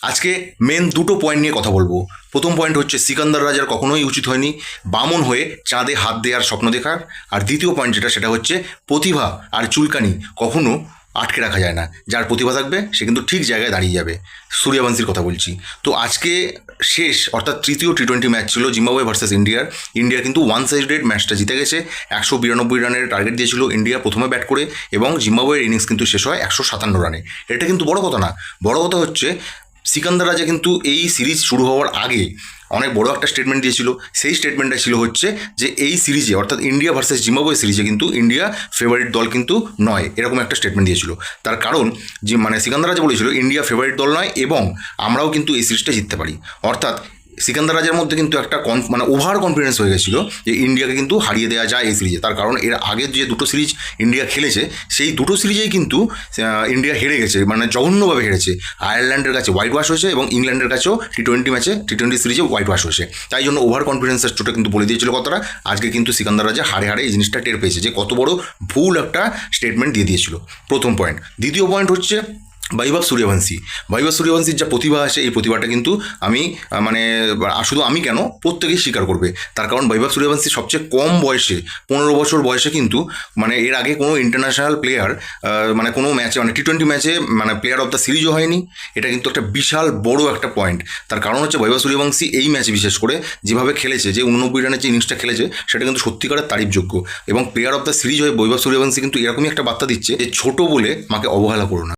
আজকে মেন দুটো পয়েন্ট নিয়ে কথা বলবো। প্রথম পয়েন্ট হচ্ছে সিকান্দার রাজার কখনোই উচিত হয়নি বামন হয়ে চাঁদে হাত দেওয়ার স্বপ্ন দেখার। আর দ্বিতীয় পয়েন্ট সেটা হচ্ছে প্রতিভা আর চুলকানি কখনো আটকে রাখা যায় না। যার প্রতিভা থাকবে সে কিন্তু ঠিক জায়গায় দাঁড়িয়ে যাবে। সূর্যবংশীর কথা বলছি। তো আজকে শেষ অর্থাৎ তৃতীয় টি-20 ম্যাচ ছিল জিম্বাবুয়ে ভার্সেস ইন্ডিয়ার। ইন্ডিয়া কিন্তু ওয়ান সাইডেড ম্যাচটা জিতে গেছে। 192 রানের টার্গেট দিয়েছিল ইন্ডিয়া প্রথমে ব্যাট করে, এবং জিম্বাবুয়ের ইনিংস কিন্তু শেষ হয় 157 রানে। এটা কিন্তু বড় কথা না। বড় কথা হচ্ছে সিকান্দার রাজা কিন্তু এই সিরিজ শুরু হওয়ার আগে অনেক বড় একটা স্টেটমেন্ট দিয়েছিল। সেই স্টেটমেন্টটা ছিল হচ্ছে যে এই সিরিজে অর্থাৎ ইন্ডিয়া ভার্সেস জিম্বাবুয়ে সিরিজে কিন্তু ইন্ডিয়া ফেভারিট দল কিন্তু নয়, এরকম একটা স্টেটমেন্ট দিয়েছিল। তার কারণ যে সিকান্দার রাজা বলেছিল ইন্ডিয়া ফেভারিট দল নয় এবং আমরাও কিন্তু এই সিরিজটা জিততে পারি। অর্থাৎ সিকান্দার রাজার মধ্যে কিন্তু একটা ওভার কনফিডেন্স হয়ে গেছিলো যে ইন্ডিয়াকে কিন্তু হারিয়ে দেওয়া যায় এই সিরিজে। তার কারণ এর আগের যে দুটো সিরিজ ইন্ডিয়া খেলেছে সেই দুটো সিরিজেই কিন্তু ইন্ডিয়া হেরে গেছে, জঘন্যভাবে হেরেছে। আয়ারল্যান্ডের কাছে হোয়াইট ওয়াশ হয়েছে এবং ইংল্যান্ডের কাছেও টি-20 সিরিজে হোয়াইট ওয়াশ হয়েছে। তাই জন্য ওভার কনফিডেন্সের চোটে কিন্তু বলে দিয়েছিল কথাটা। আজকে কিন্তু সিকান্দার রাজা হারে হারে এই জিনিসটা টের পেয়েছে যে কত বড় ভুল একটা স্টেটমেন্ট দিয়ে দিয়েছিল। প্রথম পয়েন্ট। দ্বিতীয় পয়েন্ট হচ্ছে বৈভব সূর্যবংশী। বৈভব সূর্যবংশীর যা প্রতিভা আছে এই প্রতিভাটা কিন্তু আমি শুধু আমি কেন, প্রত্যেকেই স্বীকার করবে। তার কারণ বৈভব সূর্যবংশী সবচেয়ে কম বয়সে 15 বছর বয়সে কিন্তু এর আগে কোনো ইন্টারন্যাশনাল প্লেয়ার কোনো ম্যাচে টি-20 ম্যাচে প্লেয়ার অফ দ্য সিরিজও হয়নি। এটা কিন্তু একটা বিশাল বড় একটা পয়েন্ট। তার কারণ হচ্ছে বৈভব সূর্যবংশী এই ম্যাচে বিশেষ করে যেভাবে খেলেছে, যে 89 রানের যে ইনিংসটা খেলেছে সেটা কিন্তু সত্যিকারের তারিফযোগ্য। এবং প্লেয়ার অফ দ্য সিরিজ হয়ে বৈভব সূর্যবংশী কিন্তু এরকমই একটা বার্তা দিচ্ছে যে ছোট বলে মাকে অবহেলা করো না।